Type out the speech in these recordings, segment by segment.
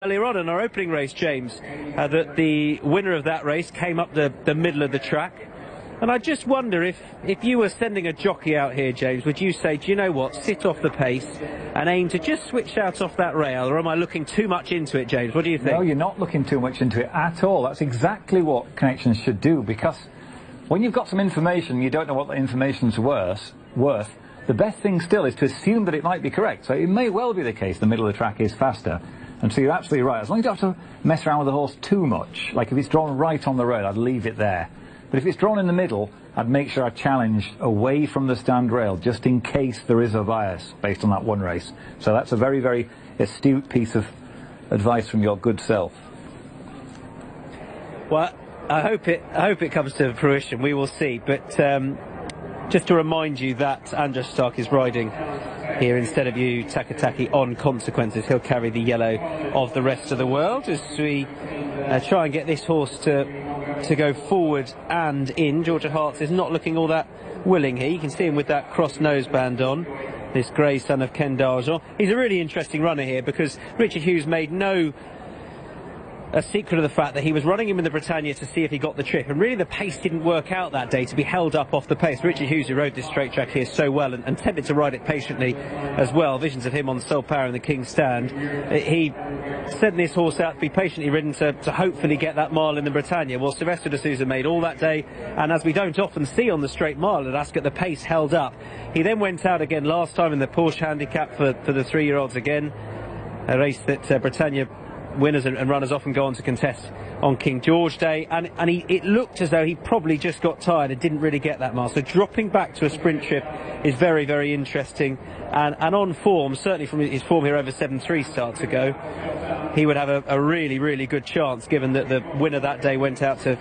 Earlier on in our opening race, James, that the winner of that race came up the middle of the track. And I just wonder if you were sending a jockey out here, James, would you say, do you know what, sit off the pace and aim to just switch out off that rail, or am I looking too much into it, James? What do you think? No, you're not looking too much into it at all. That's exactly what connections should do, because when you've got some information, you don't know what the information's worth, the best thing still is to assume that it might be correct. So it may well be the case the middle of the track is faster. And so you're absolutely right. As long as you don't have to mess around with the horse too much, like if it's drawn right on the road, I'd leave it there. But if it's drawn in the middle, I'd make sure I challenge away from the stand rail, just in case there is a bias based on that one race. So that's a very, very astute piece of advice from your good self. Well, I hope it comes to fruition. We will see. But just to remind you that Andrew Stark is riding here instead of you, Takataki, on Consequences. He'll carry the yellow of the Rest of the World as we try and get this horse to go forward and in. Georgia Hearts is not looking all that willing here. You can see him with that cross noseband on, this grey son of Ken Darjon. He's a really interesting runner here because Richard Hughes made a secret of the fact that he was running him in the Britannia to see if he got the trip, and really the pace didn't work out that day to be held up off the pace. Richard Hughes, who rode this straight track here so well and tempted to ride it patiently as well, visions of him on Soul Power in the King's Stand, he sent this horse out to be patiently ridden to hopefully get that mile in the Britannia. Well, Sylvester de Sousa made all that day, and as we don't often see on the straight mile at Ascot, the pace held up. He then went out again last time in the Porsche handicap for the 3-year-olds again, a race that Britannia winners and runners often go on to contest on King George Day, and it looked as though he probably just got tired and didn't really get that mile. So dropping back to a sprint trip is very, very interesting, and on form, certainly from his form here over 7-3 starts ago, he would have a really, really good chance, given that the winner that day went out to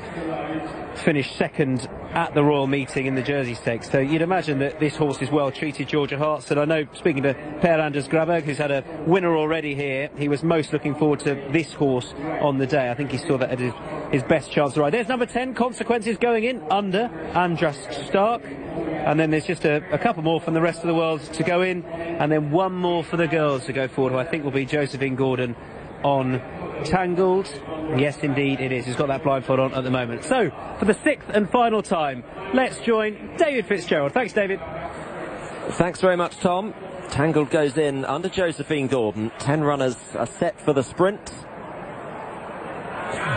finish second at the Royal Meeting in the Jersey Stakes. So you'd imagine that this horse is well treated, Georgia Hearts. And I know, speaking to Per-Anders Graberg, who's had a winner already here, he was most looking forward to this horse on the day. I think he saw that at his best chance to ride. There's number 10, Consequences, going in under Andras Stark. And then there's just a couple more from the Rest of the World to go in, and then one more for the girls to go forward, who I think will be Josephine Gordon on Tangled. Yes, indeed it is. He's got that blindfold on at the moment. So, for the 6th and final time, let's join David Fitzgerald. Thanks, David. Thanks very much, Tom. Tangled goes in under Josephine Gordon. 10 runners are set for the sprint.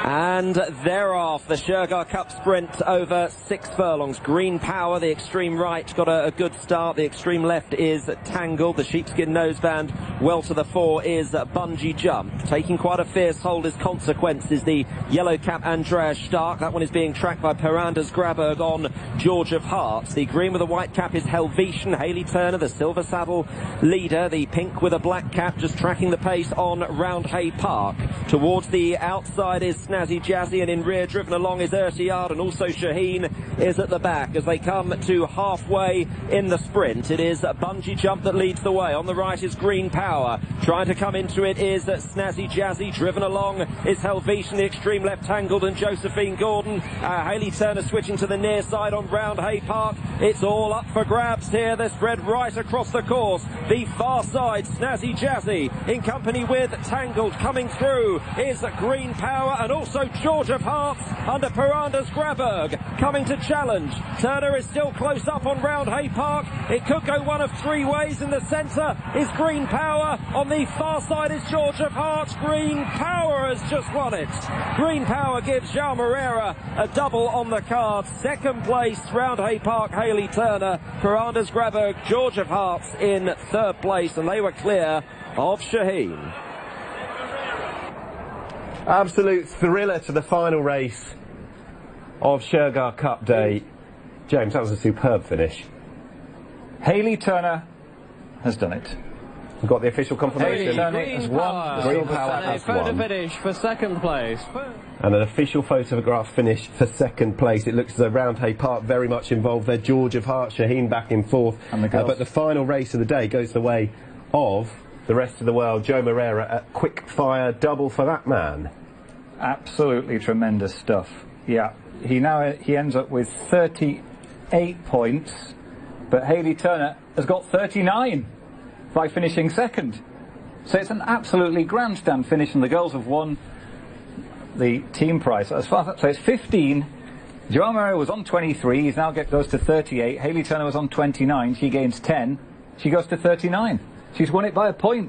And thereof, the Shergar Cup sprint over 6 furlongs. Green Power, the extreme right, got a good start. The extreme left is Tangled. The sheepskin noseband, well to the fore, is Bungee Jump. Taking quite a fierce hold is Consequences, the yellow cap Andreas Stark. That one is being tracked by Per-Anders Graberg on George of Hearts. The green with the white cap is Helvetian. Hayley Turner, the silver saddle leader. The pink with a black cap just tracking the pace on Roundhay Park. Towards the outside is Snazzy Jazzy, and in rear, driven along, is Urtiard, and also Shaheen is at the back as they come to halfway in the sprint. It is Bungee Jump that leads the way. On the right is Green Power. Trying to come into it is Snazzy Jazzy. Driven along is Helvetian, the extreme left, Tangled, and Josephine Gordon. Hayley Turner switching to the near side on Roundhay Park. It's all up for grabs here. They're spread right across the course. The far side, Snazzy Jazzy, in company with Tangled. Coming through is Green Power, and also George of Hearts under Per-Anders Graberg coming to challenge. Turner is still close up on Roundhay Park. It could go one of 3 ways. In the centre is Green Power. On the far side is George of Hearts. Green Power has just won it. Green Power gives João Moreira a double on the card. Second place, Roundhay Park, Hayley Turner. Per-Anders Graberg, George of Hearts in 3rd place, and they were clear of Shaheen. Absolute thriller to the final race of Shergar Cup Day. James, that was a superb finish. Hayley Turner has done it. We've got the official confirmation. Green Power has photo won. finish for 2nd place. And an official photograph finish for 2nd place. It looks as though Roundhay Park very much involved there. George of Hearts, Shaheen back in 4th. But the final race of the day goes the way of the Rest of the World. João Moreira, a quick fire double for that man. Absolutely tremendous stuff. Yeah, he ends up with 38 points, but Hayley Turner has got 39 by finishing 2nd. So it's an absolutely grandstand finish, and the girls have won the team prize. So it's 15. Joanne Murray was on 23. He now goes to 38. Hayley Turner was on 29. She gains 10. She goes to 39. She's won it by a point.